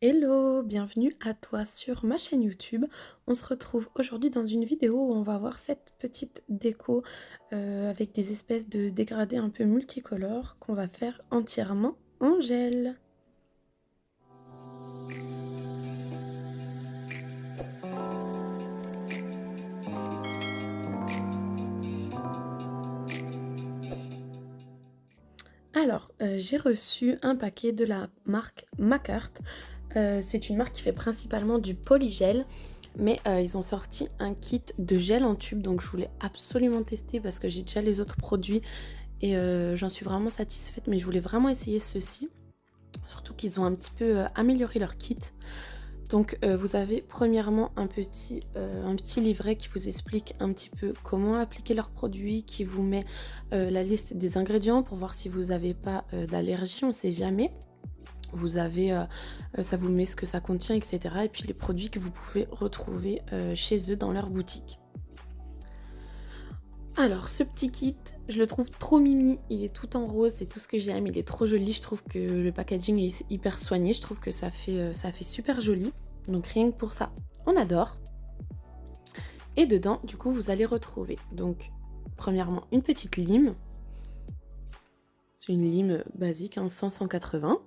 Hello, bienvenue à toi sur ma chaîne YouTube. On se retrouve aujourd'hui dans une vidéo où on va voir cette petite déco avec des espèces de dégradés un peu multicolores qu'on va faire entièrement en gel. Alors, j'ai reçu un paquet de la marque Macart. C'est une marque qui fait principalement du polygel, mais ils ont sorti un kit de gel en tube, donc je voulais absolument tester parce que j'ai déjà les autres produits et j'en suis vraiment satisfaite, mais je voulais vraiment essayer ceci, surtout qu'ils ont un petit peu amélioré leur kit. Donc vous avez premièrement un petit livret qui vous explique un petit peu comment appliquer leurs produits, qui vous met la liste des ingrédients pour voir si vous n'avez pas d'allergie, on ne sait jamais. Vous avez, ça vous met ce que ça contient, etc. Et puis les produits que vous pouvez retrouver chez eux dans leur boutique. Alors ce petit kit, je le trouve trop mimi, il est tout en rose, c'est tout ce que j'aime, il est trop joli, je trouve que le packaging est hyper soigné, je trouve que ça fait super joli. Donc rien que pour ça, on adore. Et dedans, du coup, vous allez retrouver, donc, premièrement, une petite lime. C'est une lime basique, hein, 100-180.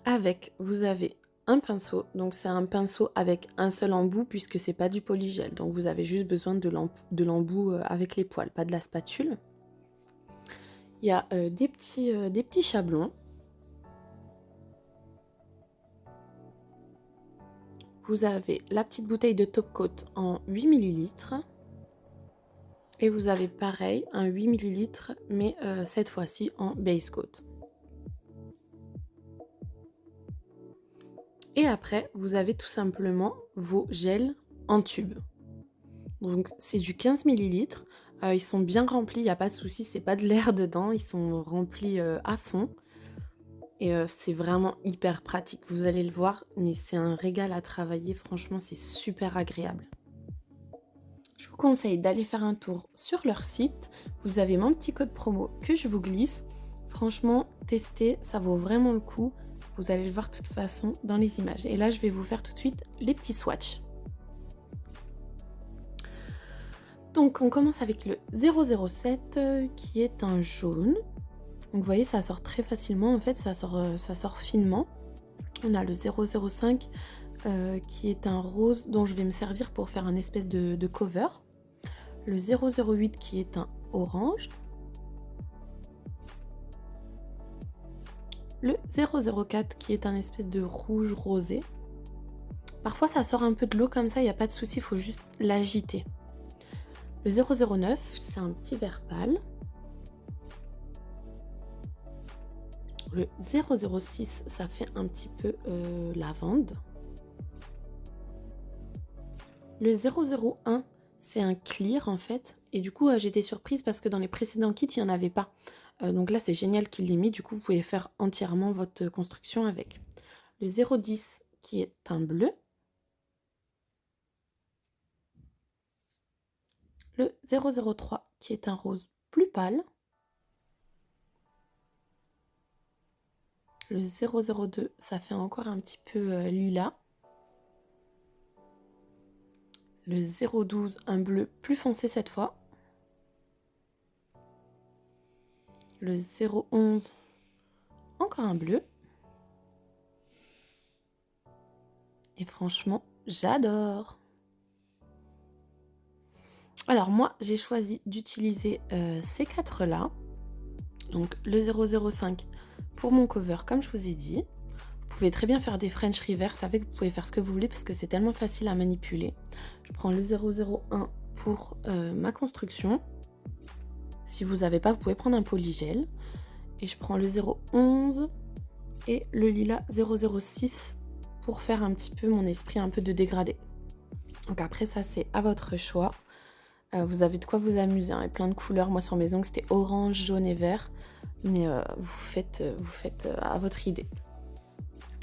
Avec, vous avez un pinceau, donc c'est un pinceau avec un seul embout puisque c'est pas du polygel, donc vous avez juste besoin de l'embout avec les poils, pas de la spatule. Il y a des petits chablons. Vous avez la petite bouteille de Top Coat en 8 ml. Et vous avez pareil, un 8 ml, mais cette fois-ci en Base Coat. Et après, vous avez tout simplement vos gels en tube. Donc c'est du 15 ml. Ils sont bien remplis, il n'y a pas de souci, c'est pas de l'air dedans, ils sont remplis à fond. Et c'est vraiment hyper pratique, vous allez le voir, mais c'est un régal à travailler, franchement c'est super agréable. Je vous conseille d'aller faire un tour sur leur site, vous avez mon petit code promo que je vous glisse. Franchement, testez, ça vaut vraiment le coup, vous allez le voir de toute façon dans les images. Et là je vais vous faire tout de suite les petits swatchs. Donc on commence avec le 007 qui est un jaune. Donc vous voyez, ça sort très facilement, en fait, ça sort finement. On a le 005 qui est un rose dont je vais me servir pour faire un espèce de cover. Le 008 qui est un orange. Le 004 qui est un espèce de rouge rosé. Parfois ça sort un peu de l'eau comme ça, il n'y a pas de souci, il faut juste l'agiter. Le 009, c'est un petit vert pâle. Le 006, ça fait un petit peu lavande. Le 001, c'est un clear en fait. Et du coup, j'étais surprise parce que dans les précédents kits, il n'y en avait pas. Donc là, c'est génial qu'il l'ait mis. Du coup, vous pouvez faire entièrement votre construction avec. Le 010, qui est un bleu. Le 003, qui est un rose plus pâle. Le 002, ça fait encore un petit peu lilas. Le 012, un bleu plus foncé cette fois. Le 011, encore un bleu. Et franchement, j'adore. Alors moi, j'ai choisi d'utiliser ces quatre-là. Donc le 005 pour mon cover, comme je vous ai dit. Vous pouvez très bien faire des French reverse avec, vous pouvez faire ce que vous voulez parce que c'est tellement facile à manipuler. Je prends le 001 pour ma construction. Si vous n'avez pas, vous pouvez prendre un polygel. Et je prends le 011 et le lilas 006 pour faire un petit peu mon esprit un peu de dégradé. Donc après ça, c'est à votre choix. Vous avez de quoi vous amuser, hein, et plein de couleurs. Moi sur mes ongles c'était orange, jaune et vert. Mais vous faites à votre idée.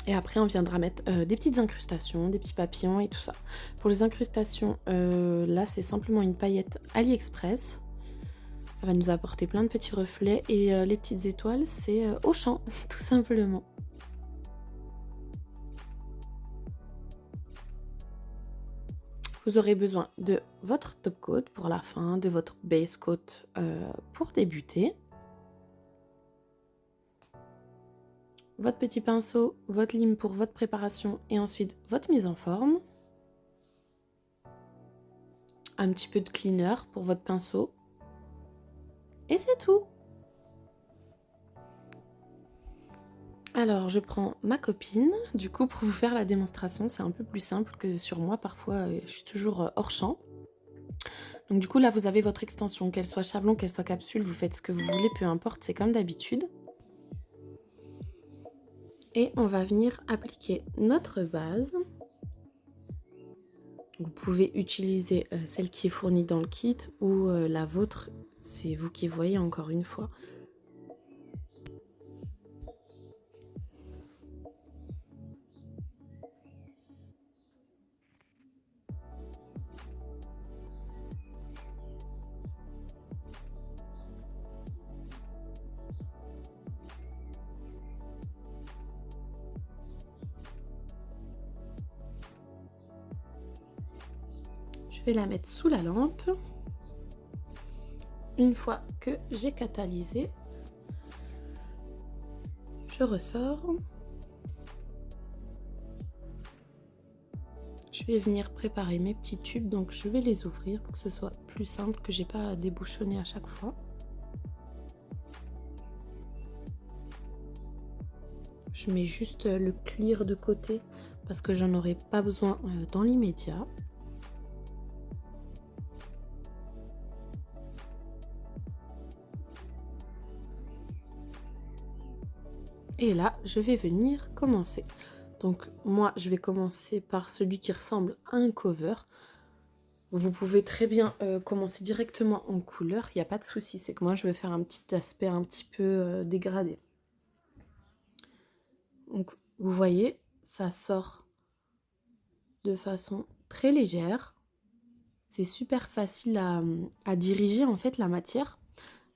Et après on viendra mettre des petites incrustations, des petits papillons et tout ça. Pour les incrustations, là c'est simplement une paillette AliExpress. Ça va nous apporter plein de petits reflets. Et les petites étoiles, c'est Auchan, tout simplement. Vous aurez besoin de votre top coat pour la fin, de votre base coat pour débuter. Votre petit pinceau, votre lime pour votre préparation et ensuite votre mise en forme. Un petit peu de cleaner pour votre pinceau. Et c'est tout. Alors, je prends ma copine, du coup, pour vous faire la démonstration. C'est un peu plus simple que sur moi. Parfois, je suis toujours hors champ. Donc, du coup, là, vous avez votre extension. Qu'elle soit chablon, qu'elle soit capsule, vous faites ce que vous voulez, peu importe. C'est comme d'habitude. Et on va venir appliquer notre base. Vous pouvez utiliser celle qui est fournie dans le kit ou la vôtre. C'est vous qui voyez encore une fois. Je vais la mettre sous la lampe. Une fois que j'ai catalysé, je ressors. Je vais venir préparer mes petits tubes, donc je vais les ouvrir pour que ce soit plus simple, que j'ai pas à débouchonner à chaque fois. Je mets juste le clear de côté parce que j'en aurai pas besoin dans l'immédiat. Et là, je vais venir commencer. Donc moi, je vais commencer par celui qui ressemble à un cover. Vous pouvez très bien commencer directement en couleur, il n'y a pas de souci. C'est que moi, je vais faire un petit aspect un petit peu dégradé. Donc vous voyez, ça sort de façon très légère. C'est super facile à diriger en fait la matière.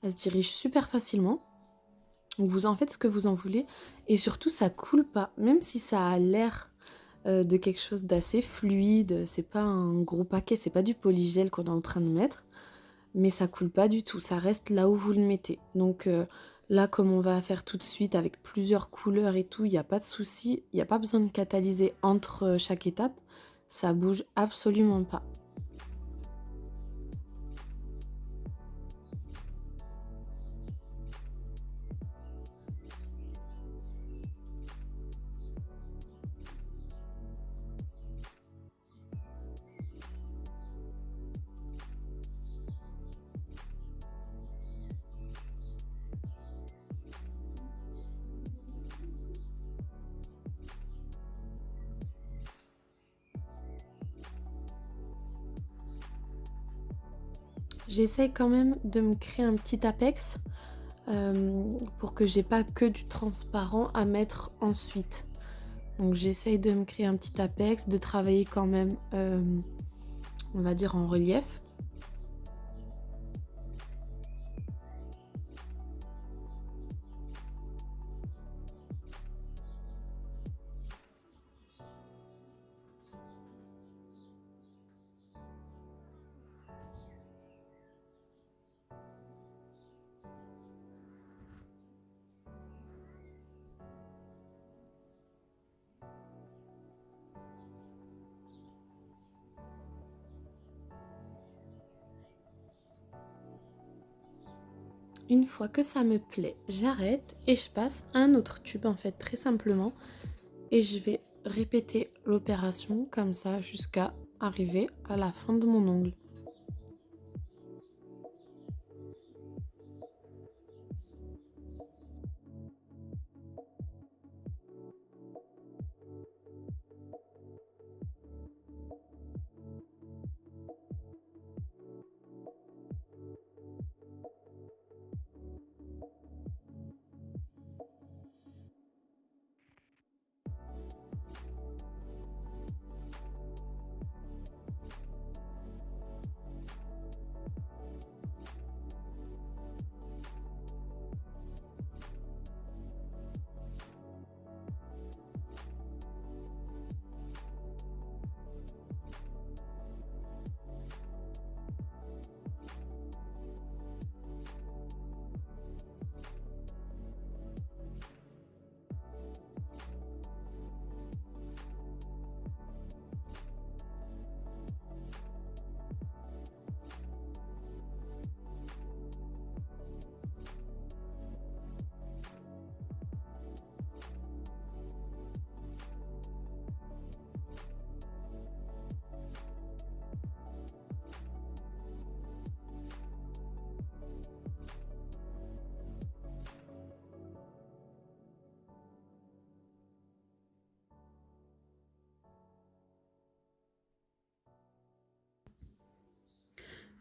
Elle se dirige super facilement. Donc vous en faites ce que vous en voulez. Et surtout, ça coule pas. Même si ça a l'air de quelque chose d'assez fluide. C'est pas un gros paquet, c'est pas du polygel qu'on est en train de mettre. Mais ça coule pas du tout. Ça reste là où vous le mettez. Donc là, comme on va faire tout de suite avec plusieurs couleurs et tout, il n'y a pas de souci. Il n'y a pas besoin de catalyser entre chaque étape. Ça bouge absolument pas. J'essaie quand même de me créer un petit apex pour que j'ai pas que du transparent à mettre ensuite. Donc j'essaye de me créer un petit apex, de travailler quand même, on va dire en relief. Une fois que ça me plaît, j'arrête et je passe à un autre tube en fait très simplement. Et je vais répéter l'opération comme ça jusqu'à arriver à la fin de mon ongle.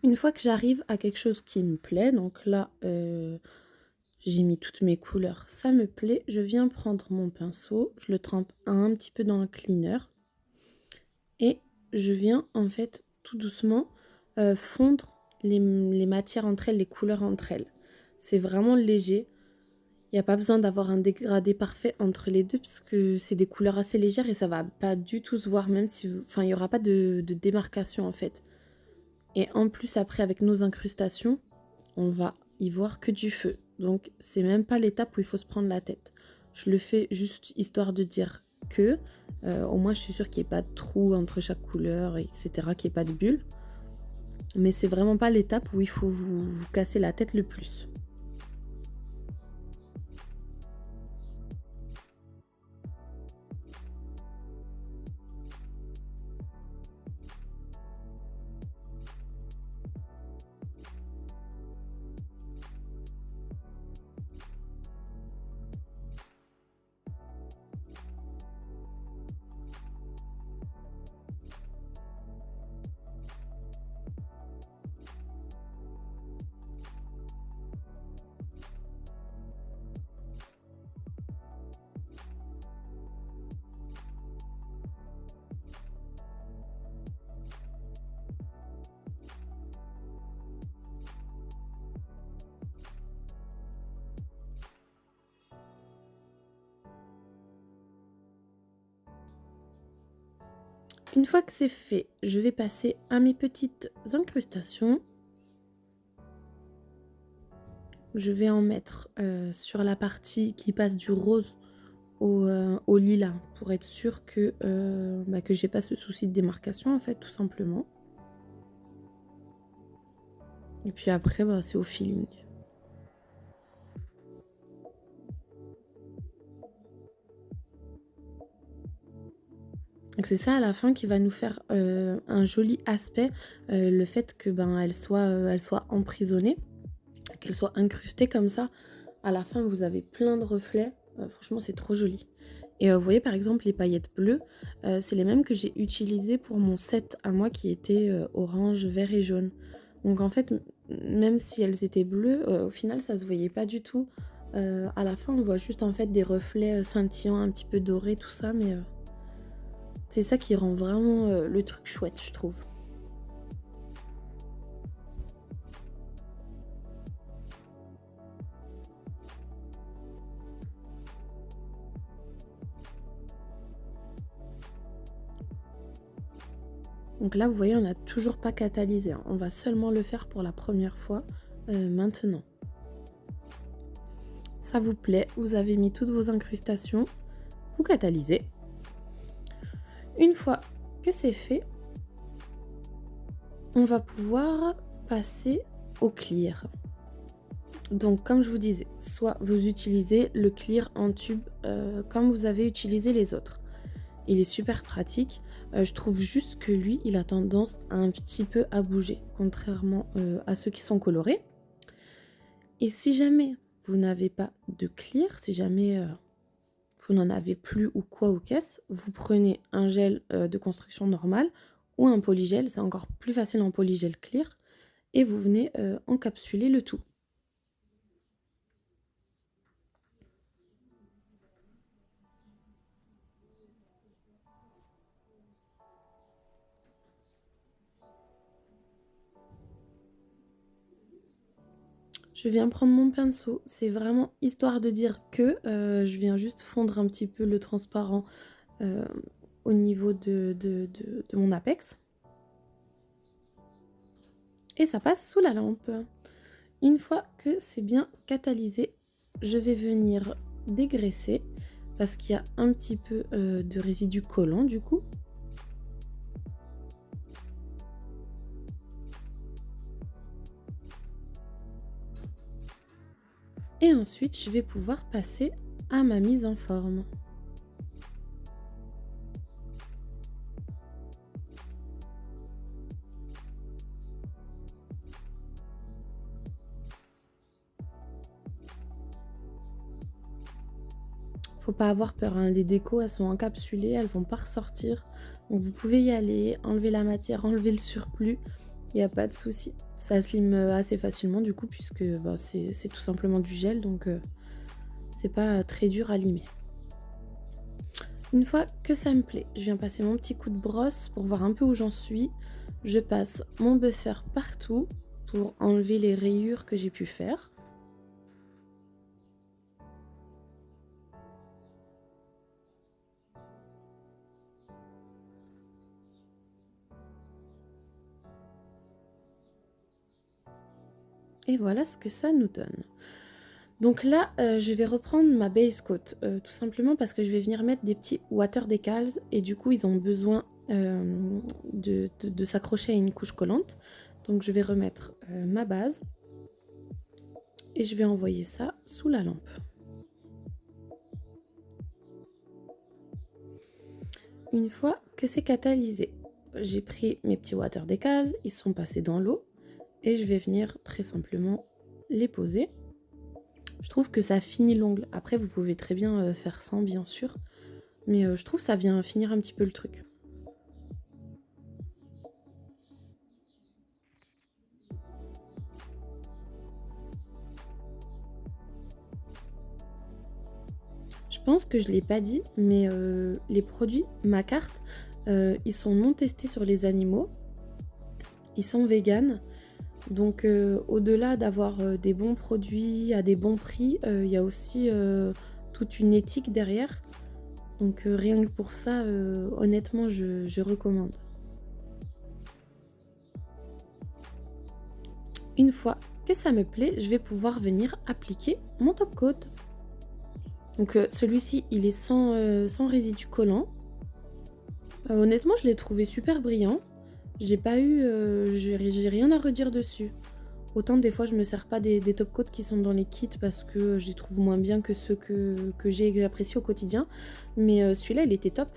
Une fois que j'arrive à quelque chose qui me plaît, donc là, j'ai mis toutes mes couleurs, ça me plaît, je viens prendre mon pinceau, je le trempe un petit peu dans le cleaner et je viens en fait tout doucement fondre les matières entre elles, les couleurs entre elles. C'est vraiment léger. Il n'y a pas besoin d'avoir un dégradé parfait entre les deux parce que c'est des couleurs assez légères et ça va pas du tout se voir même si... Enfin, il n'y aura pas de démarcation en fait. Et en plus après avec nos incrustations, on va y voir que du feu. Donc c'est même pas l'étape où il faut se prendre la tête. Je le fais juste histoire de dire que, au moins je suis sûre qu'il n'y ait pas de trou entre chaque couleur, etc., qu'il n'y ait pas de bulle. Mais c'est vraiment pas l'étape où il faut vous casser la tête le plus. Une fois que c'est fait, je vais passer à mes petites incrustations. Je vais en mettre sur la partie qui passe du rose au lilas pour être sûre que j'ai pas ce souci de démarcation en fait, tout simplement. Et puis après, c'est au feeling. Donc c'est ça à la fin qui va nous faire un joli aspect, le fait que elle soit emprisonnée, qu'elle soit incrustée comme ça. À la fin, vous avez plein de reflets. Franchement, c'est trop joli. Et vous voyez par exemple les paillettes bleues, c'est les mêmes que j'ai utilisées pour mon set à moi qui était orange, vert et jaune. Donc en fait, même si elles étaient bleues, au final ça se voyait pas du tout. À la fin, on voit juste en fait des reflets scintillants, un petit peu dorés, tout ça, mais c'est ça qui rend vraiment le truc chouette, je trouve. Donc là, vous voyez, on n'a toujours pas catalysé, hein. On va seulement le faire pour la première fois maintenant. Ça vous plaît, vous avez mis toutes vos incrustations, vous catalysez. Une fois que c'est fait, on va pouvoir passer au clear. Donc comme je vous disais, soit vous utilisez le clear en tube comme vous avez utilisé les autres. Il est super pratique. Je trouve juste que lui, il a tendance un petit peu à bouger, contrairement à ceux qui sont colorés. Et si jamais vous n'avez pas de clear, si jamais vous n'en avez plus ou quoi ou qu'est-ce, vous prenez un gel de construction normal ou un polygel, c'est encore plus facile en polygel clear, et vous venez encapsuler le tout. Je viens prendre mon pinceau, c'est vraiment histoire de dire que je viens juste fondre un petit peu le transparent au niveau de mon apex. Et ça passe sous la lampe. Une fois que c'est bien catalysé, je vais venir dégraisser parce qu'il y a un petit peu de résidu collant du coup. Et ensuite, je vais pouvoir passer à ma mise en forme. Faut pas avoir peur, hein. Les décos, elles sont encapsulées, elles vont pas ressortir. Donc vous pouvez y aller, enlever la matière, enlever le surplus, il n'y a pas de souci. Ça slime assez facilement du coup puisque bah, c'est tout simplement du gel donc c'est pas très dur à limer. Une fois que ça me plaît, je viens passer mon petit coup de brosse pour voir un peu où j'en suis. Je passe mon buffer partout pour enlever les rayures que j'ai pu faire. Et voilà ce que ça nous donne. Donc là, je vais reprendre ma base coat, tout simplement parce que je vais venir mettre des petits water decals et du coup, ils ont besoin de s'accrocher à une couche collante. Donc je vais remettre ma base et je vais envoyer ça sous la lampe. Une fois que c'est catalysé, j'ai pris mes petits water decals, ils sont passés dans l'eau et je vais venir très simplement les poser. Je trouve que ça finit l'ongle. Après, vous pouvez très bien faire sans, bien sûr. Mais je trouve que ça vient finir un petit peu le truc. Je pense que je ne l'ai pas dit, mais les produits, ma carte, ils sont non testés sur les animaux. Ils sont véganes. Donc au-delà d'avoir des bons produits à des bons prix, il y a aussi toute une éthique derrière. Donc rien que pour ça, honnêtement, je recommande. Une fois que ça me plaît, je vais pouvoir venir appliquer mon top coat. Donc celui-ci, il est sans résidu collant. Honnêtement, je l'ai trouvé super brillant. J'ai pas eu, j'ai rien à redire dessus. Autant des fois, je me sers pas des top coats qui sont dans les kits parce que je les trouve moins bien que ceux que j'ai et que j'apprécie au quotidien. Mais celui-là, il était top.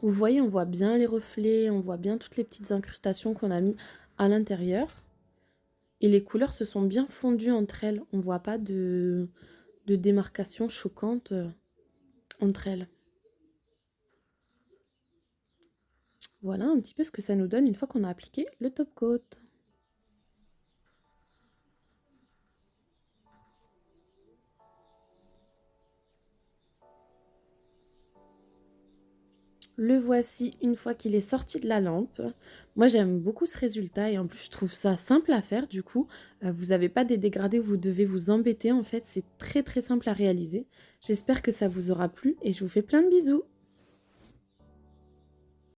Vous voyez, on voit bien les reflets, on voit bien toutes les petites incrustations qu'on a mis à l'intérieur. Et les couleurs se sont bien fondues entre elles. On voit pas de démarcation choquante entre elles. Voilà un petit peu ce que ça nous donne une fois qu'on a appliqué le top coat. Le voici une fois qu'il est sorti de la lampe. Moi j'aime beaucoup ce résultat et en plus je trouve ça simple à faire du coup. Vous n'avez pas des dégradés où vous devez vous embêter en fait, c'est très simple à réaliser. J'espère que ça vous aura plu et je vous fais plein de bisous.